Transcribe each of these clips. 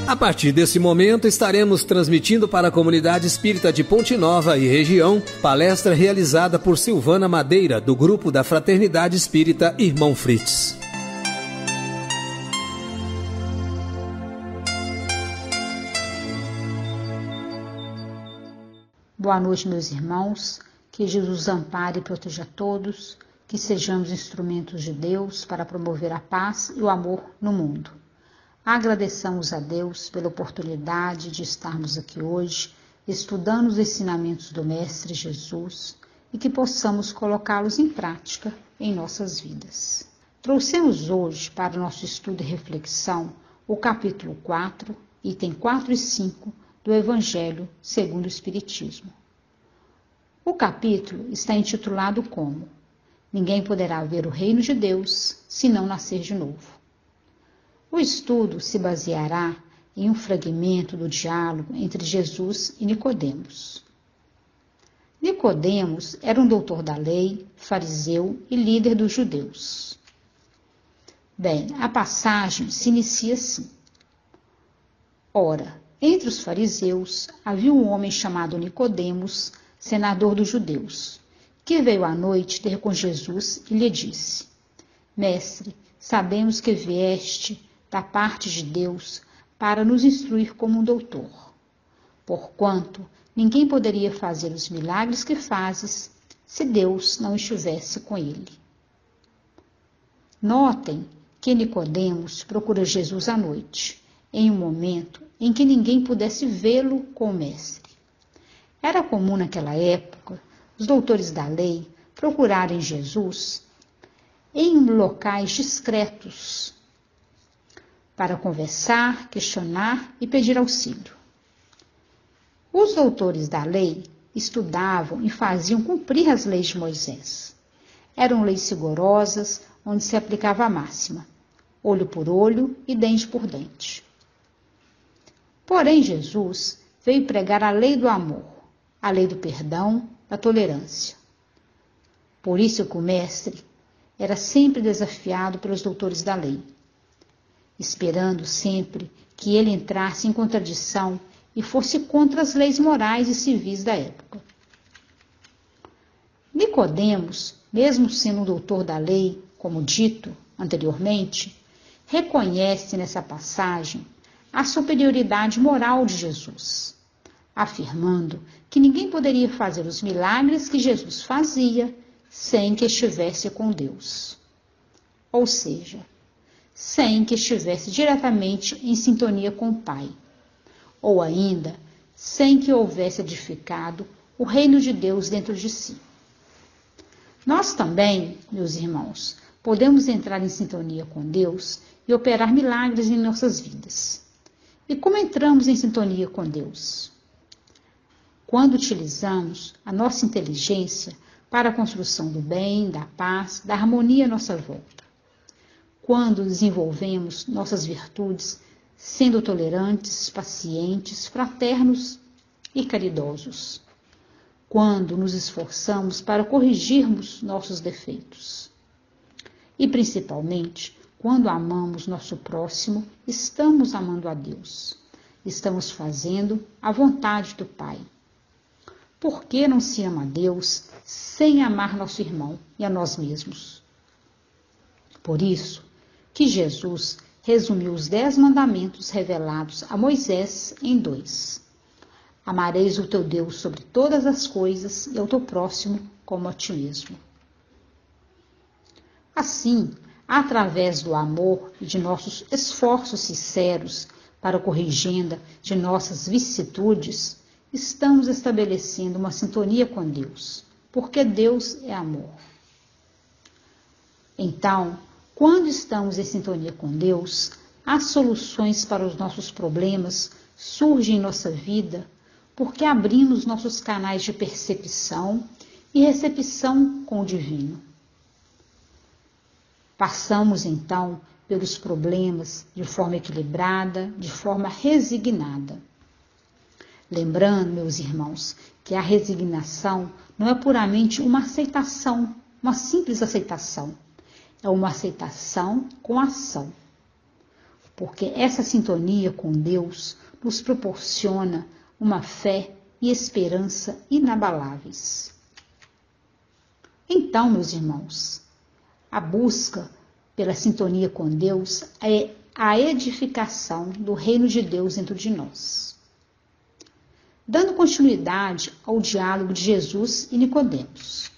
A partir desse momento, estaremos transmitindo para a comunidade espírita de Ponte Nova e região, palestra realizada por Silvana Madeira, do grupo da Fraternidade Espírita Irmão Fritz. Boa noite, meus irmãos. Que Jesus ampare e proteja a todos, que sejamos instrumentos de Deus para promover a paz e o amor no mundo. Agradeçamos a Deus pela oportunidade de estarmos aqui hoje, estudando os ensinamentos do Mestre Jesus e que possamos colocá-los em prática em nossas vidas. Trouxemos hoje para o nosso estudo e reflexão o capítulo 4, item 4 e 5 do Evangelho segundo o Espiritismo. O capítulo está intitulado como Ninguém poderá ver o reino de Deus se não nascer de novo. O estudo se baseará em um fragmento do diálogo entre Jesus e Nicodemos. Nicodemos era um doutor da lei, fariseu e líder dos judeus. Bem, a passagem se inicia assim. Ora, entre os fariseus havia um homem chamado Nicodemos, senador dos judeus, que veio à noite ter com Jesus e lhe disse: Mestre, sabemos que vieste da parte de Deus para nos instruir como um doutor. Porquanto ninguém poderia fazer os milagres que fazes se Deus não estivesse com ele. Notem que Nicodemos procura Jesus à noite, em um momento em que ninguém pudesse vê-lo com o mestre. Era comum naquela época os doutores da lei procurarem Jesus em locais discretos para conversar, questionar e pedir auxílio. Os doutores da lei estudavam e faziam cumprir as leis de Moisés. Eram leis rigorosas, onde se aplicava a máxima: olho por olho e dente por dente. Porém, Jesus veio pregar a lei do amor, a lei do perdão, da tolerância. Por isso que o mestre era sempre desafiado pelos doutores da lei, esperando sempre que ele entrasse em contradição e fosse contra as leis morais e civis da época. Nicodemos, mesmo sendo um doutor da lei, como dito anteriormente, reconhece nessa passagem a superioridade moral de Jesus, afirmando que ninguém poderia fazer os milagres que Jesus fazia sem que estivesse com Deus. Ou seja, sem que estivesse diretamente em sintonia com o Pai, ou ainda, sem que houvesse edificado o reino de Deus dentro de si. Nós também, meus irmãos, podemos entrar em sintonia com Deus e operar milagres em nossas vidas. E como entramos em sintonia com Deus? Quando utilizamos a nossa inteligência para a construção do bem, da paz, da harmonia à nossa volta. Quando desenvolvemos nossas virtudes, sendo tolerantes, pacientes, fraternos e caridosos. Quando nos esforçamos para corrigirmos nossos defeitos. E principalmente, quando amamos nosso próximo, estamos amando a Deus. Estamos fazendo a vontade do Pai. Por que não se ama a Deus sem amar nosso irmão e a nós mesmos? Por isso que Jesus resumiu os 10 mandamentos revelados a Moisés em 2. Amareis o teu Deus sobre todas as coisas e ao teu próximo como a ti mesmo. Assim, através do amor e de nossos esforços sinceros para a corrigenda de nossas vicissitudes, estamos estabelecendo uma sintonia com Deus, porque Deus é amor. Então, quando estamos em sintonia com Deus, as soluções para os nossos problemas surgem em nossa vida porque abrimos nossos canais de percepção e recepção com o divino. Passamos, então, pelos problemas de forma equilibrada, de forma resignada. Lembrando, meus irmãos, que a resignação não é puramente uma aceitação, uma simples aceitação. É uma aceitação com ação. porque essa sintonia com Deus nos proporciona uma fé e esperança inabaláveis. Então, meus irmãos, a busca pela sintonia com Deus é a edificação do reino de Deus dentro de nós. Dando continuidade ao diálogo de Jesus e Nicodemos.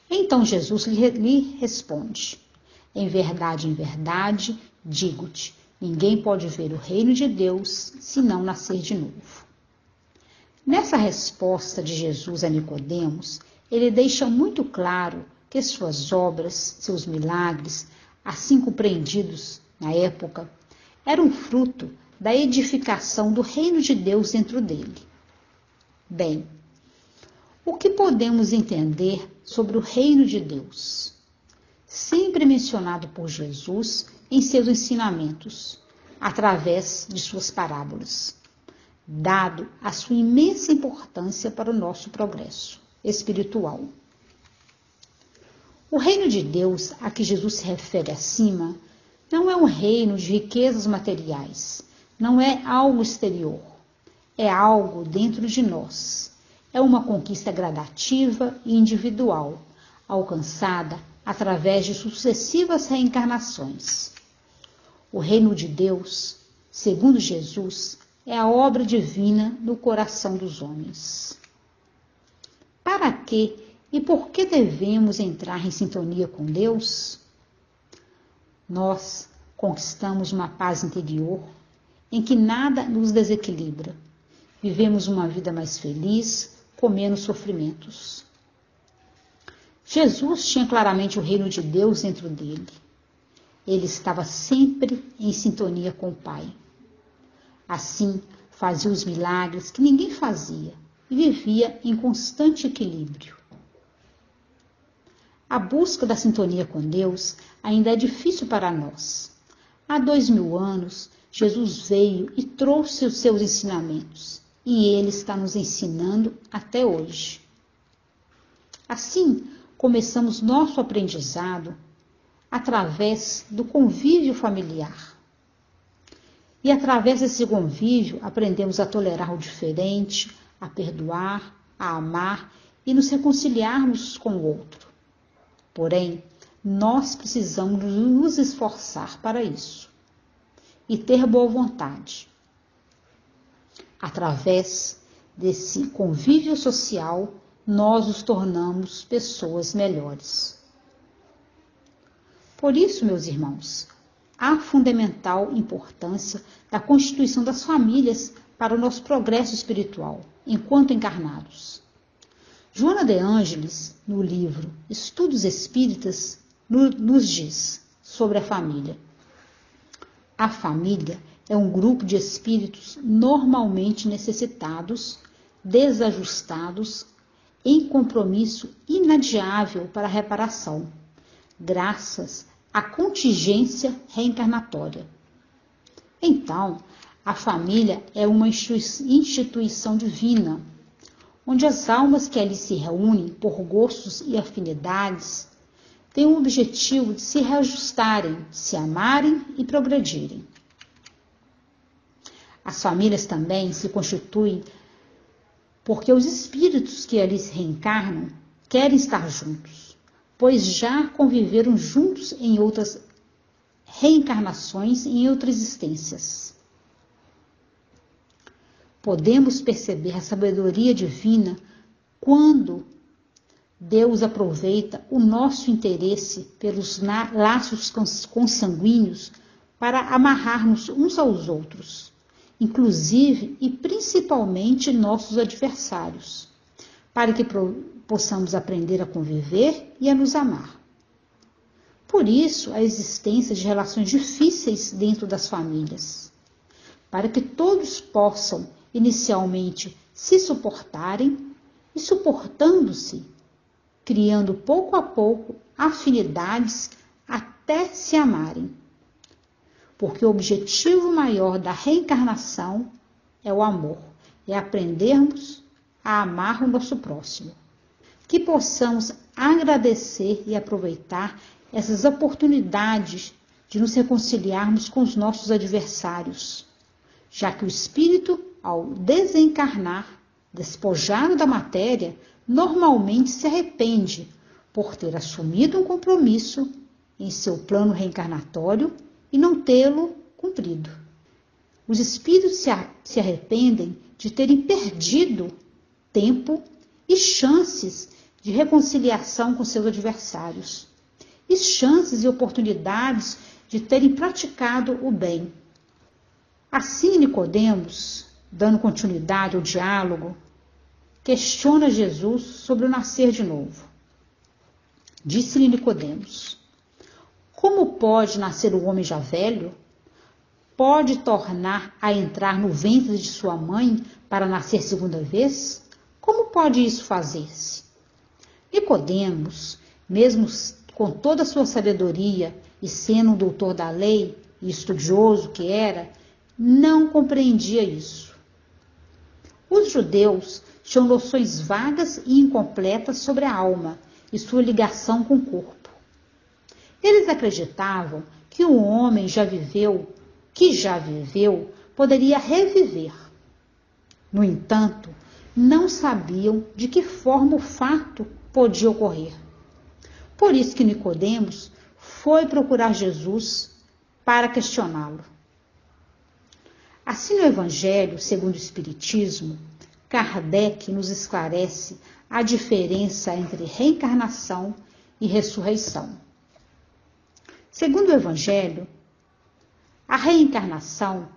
Então Jesus lhe responde: em verdade, digo-te, ninguém pode ver o reino de Deus se não nascer de novo. Nessa resposta de Jesus a Nicodemos, ele deixa muito claro que suas obras, seus milagres, assim compreendidos na época, eram fruto da edificação do reino de Deus dentro dele. Bem, o que podemos entender sobre o reino de Deus? Sempre mencionado por Jesus em seus ensinamentos, através de suas parábolas, dado a sua imensa importância para o nosso progresso espiritual. O reino de Deus a que Jesus se refere acima não é um reino de riquezas materiais, não é algo exterior, é algo dentro de nós. É uma conquista gradativa e individual, alcançada através de sucessivas reencarnações. O reino de Deus, segundo Jesus, é a obra divina no coração dos homens. Para que e por que devemos entrar em sintonia com Deus? Nós conquistamos uma paz interior em que nada nos desequilibra. Vivemos uma vida mais feliz, com menos sofrimentos. Jesus tinha claramente o reino de Deus dentro dele. Ele estava sempre em sintonia com o Pai. Assim, fazia os milagres que ninguém fazia e vivia em constante equilíbrio. A busca da sintonia com Deus ainda é difícil para nós. Há 2000 anos, Jesus veio e trouxe os seus ensinamentos, e Ele está nos ensinando até hoje. Assim, começamos nosso aprendizado através do convívio familiar. E através desse convívio, aprendemos a tolerar o diferente, a perdoar, a amar e nos reconciliarmos com o outro. Porém, nós precisamos nos esforçar para isso e ter boa vontade. Através desse convívio social, nós nos tornamos pessoas melhores. Por isso, meus irmãos, há fundamental importância da constituição das famílias para o nosso progresso espiritual, enquanto encarnados. Joana de Ângeles, no livro Estudos Espíritas, nos diz sobre a família. A família é um grupo de espíritos normalmente necessitados, desajustados, em compromisso inadiável para a reparação, graças à contingência reencarnatória. Então, a família é uma instituição divina, onde as almas que ali se reúnem por gostos e afinidades têm o objetivo de se reajustarem, se amarem e progredirem. As famílias também se constituem porque os espíritos que ali se reencarnam querem estar juntos, pois já conviveram juntos em outras reencarnações, em outras existências. Podemos perceber a sabedoria divina quando Deus aproveita o nosso interesse pelos laços consanguíneos para amarrarmos uns aos outros, inclusive e principalmente nossos adversários, para que possamos aprender a conviver e a nos amar. Por isso, a existência de relações difíceis dentro das famílias, para que todos possam inicialmente se suportarem e, suportando-se, criando pouco a pouco afinidades até se amarem. Porque o objetivo maior da reencarnação é o amor, é aprendermos a amar o nosso próximo. Que possamos agradecer e aproveitar essas oportunidades de nos reconciliarmos com os nossos adversários, já que o espírito, ao desencarnar, despojado da matéria, normalmente se arrepende por ter assumido um compromisso em seu plano reencarnatório e não tê-lo cumprido. Os espíritos se arrependem de terem perdido tempo e chances de reconciliação com seus adversários, e chances e oportunidades de terem praticado o bem. Assim, Nicodemos, dando continuidade ao diálogo, questiona Jesus sobre o nascer de novo. Disse-lhe Nicodemos: como pode nascer o homem já velho? Pode tornar a entrar no ventre de sua mãe para nascer segunda vez? Como pode isso fazer-se? Nicodemos, mesmo com toda a sua sabedoria e sendo um doutor da lei e estudioso que era, não compreendia isso. Os judeus tinham noções vagas e incompletas sobre a alma e sua ligação com o corpo. Eles acreditavam que um homem que já viveu, poderia reviver. No entanto, não sabiam de que forma o fato podia ocorrer. Por isso que Nicodemos foi procurar Jesus para questioná-lo. Assim, no Evangelho, segundo o Espiritismo, Kardec nos esclarece a diferença entre reencarnação e ressurreição. Segundo o Evangelho, a reencarnação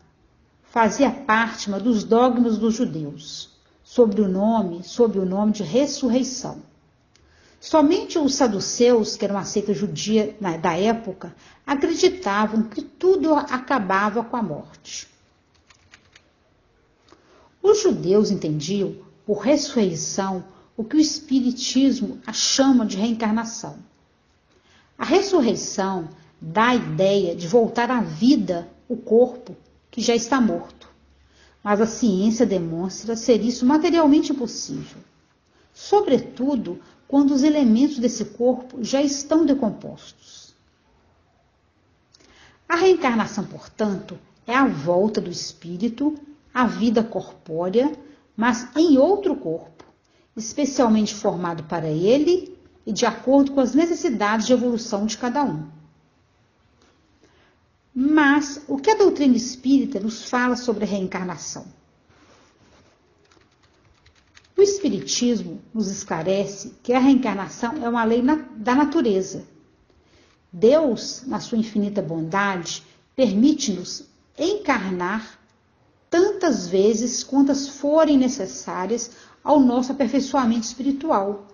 fazia parte dos dogmas dos judeus, sob o nome de ressurreição. Somente os saduceus, que eram uma seita judia da época, acreditavam que tudo acabava com a morte. Os judeus entendiam por ressurreição o que o Espiritismo chama de reencarnação. A ressurreição dá a ideia de voltar à vida o corpo que já está morto, mas a ciência demonstra ser isso materialmente impossível, sobretudo quando os elementos desse corpo já estão decompostos. A reencarnação, portanto, é a volta do espírito à vida corpórea, mas em outro corpo, especialmente formado para ele e de acordo com as necessidades de evolução de cada um. Mas o que a doutrina espírita nos fala sobre a reencarnação? O Espiritismo nos esclarece que a reencarnação é uma lei da natureza. Deus, na sua infinita bondade, permite-nos encarnar tantas vezes quantas forem necessárias ao nosso aperfeiçoamento espiritual,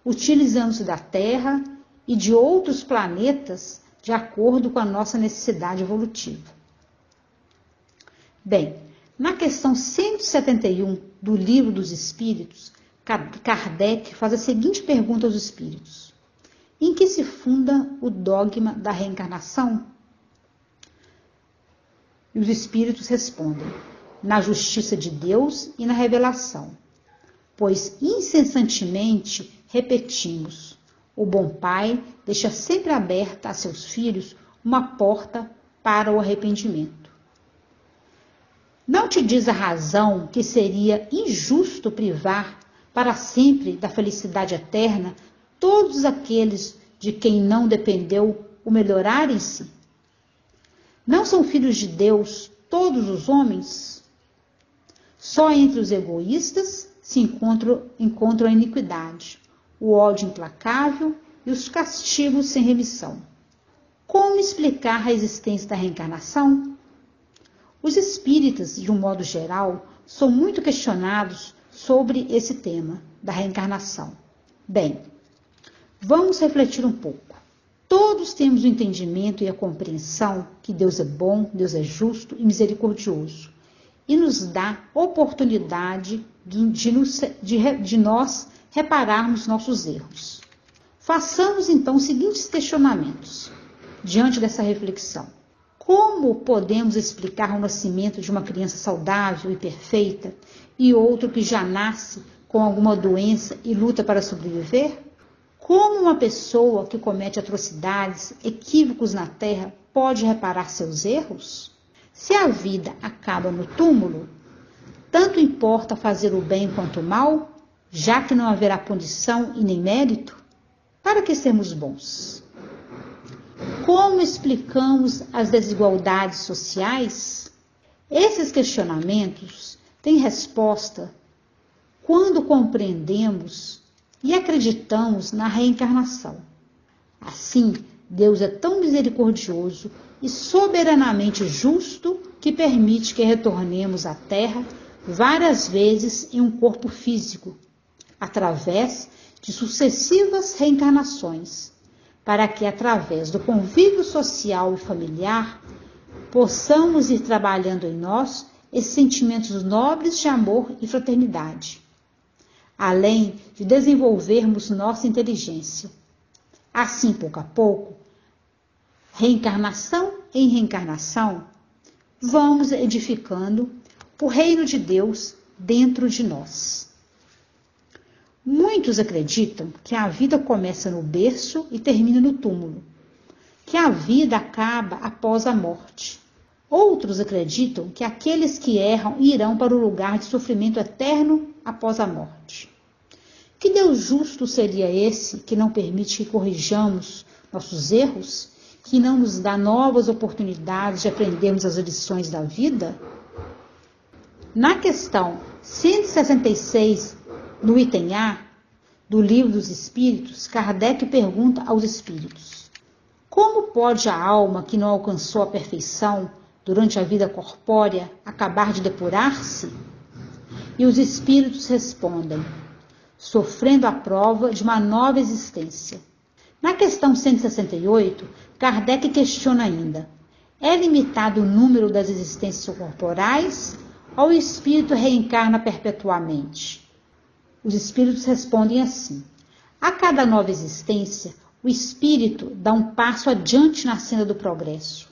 utilizando-se da Terra e de outros planetas de acordo com a nossa necessidade evolutiva. Bem, na questão 171 do Livro dos Espíritos, Kardec faz a seguinte pergunta aos espíritos: em que se funda o dogma da reencarnação? E os espíritos respondem: na justiça de Deus e na revelação, pois incessantemente repetimos: o bom pai deixa sempre aberta a seus filhos uma porta para o arrependimento. Não te diz a razão que seria injusto privar para sempre da felicidade eterna todos aqueles de quem não dependeu o melhorarem-se? Não são filhos de Deus todos os homens? Só entre os egoístas se encontram a iniquidade, o ódio implacável e os castigos sem remissão. Como explicar a existência da reencarnação? Os espíritas, de um modo geral, são muito questionados sobre esse tema da reencarnação. Bem, vamos refletir um pouco. Todos temos o entendimento e a compreensão que Deus é bom, Deus é justo e misericordioso, e nos dá oportunidade de nós repararmos nossos erros. Façamos então os seguintes questionamentos diante dessa reflexão. Como podemos explicar o nascimento de uma criança saudável e perfeita e outro que já nasce com alguma doença e luta para sobreviver? Como uma pessoa que comete atrocidades, equívocos na Terra, pode reparar seus erros? Se a vida acaba no túmulo, tanto importa fazer o bem quanto o mal, já que não haverá punição e nem mérito? Para que sermos bons? Como explicamos as desigualdades sociais? Esses questionamentos têm resposta quando compreendemos e acreditamos na reencarnação. Assim, Deus é tão misericordioso e soberanamente justo que permite que retornemos à Terra várias vezes em um corpo físico, através de sucessivas reencarnações, para que, através do convívio social e familiar, possamos ir trabalhando em nós esses sentimentos nobres de amor e fraternidade, além de desenvolvermos nossa inteligência. Assim, pouco a pouco, reencarnação em reencarnação, vamos edificando o reino de Deus dentro de nós. Muitos acreditam que a vida começa no berço e termina no túmulo, que a vida acaba após a morte. Outros acreditam que aqueles que erram irão para o lugar de sofrimento eterno após a morte. Que Deus justo seria esse que não permite que corrijamos nossos erros, que não nos dá novas oportunidades de aprendermos as lições da vida? Na questão 166, no item A, do Livro dos Espíritos, Kardec pergunta aos espíritos: como pode a alma que não alcançou a perfeição durante a vida corpórea acabar de depurar-se? E os espíritos respondem: sofrendo a prova de uma nova existência. Na questão 168, Kardec questiona ainda: é limitado o número das existências corporais ou o espírito reencarna perpetuamente? Os espíritos respondem assim: a cada nova existência, o espírito dá um passo adiante na senda do progresso.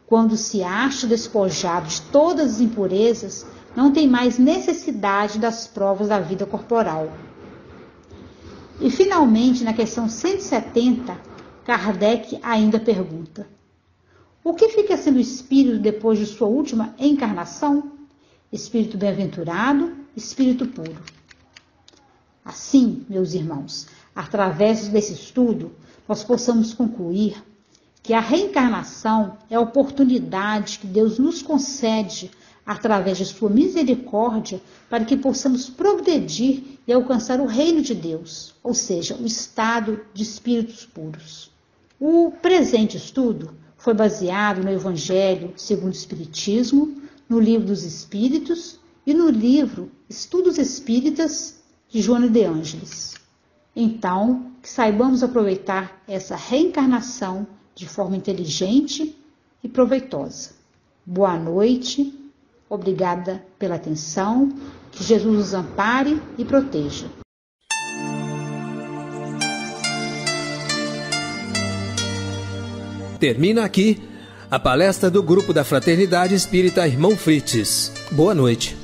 Quando se acha despojado de todas as impurezas, não tem mais necessidade das provas da vida corporal. E, finalmente, na questão 170, Kardec ainda pergunta: o que fica sendo o espírito depois de sua última encarnação? Espírito bem-aventurado, espírito puro. Assim, meus irmãos, através desse estudo, nós possamos concluir que a reencarnação é a oportunidade que Deus nos concede através de sua misericórdia para que possamos progredir e alcançar o reino de Deus, ou seja, o estado de espíritos puros. O presente estudo foi baseado no Evangelho segundo o Espiritismo, no Livro dos Espíritos e no livro Estudos Espíritas de Joana de Ângeles. Então, que saibamos aproveitar essa reencarnação de forma inteligente e proveitosa. Boa noite, obrigada pela atenção, que Jesus nos ampare e proteja. Termina aqui a palestra do Grupo da Fraternidade Espírita Irmão Frites. Boa noite.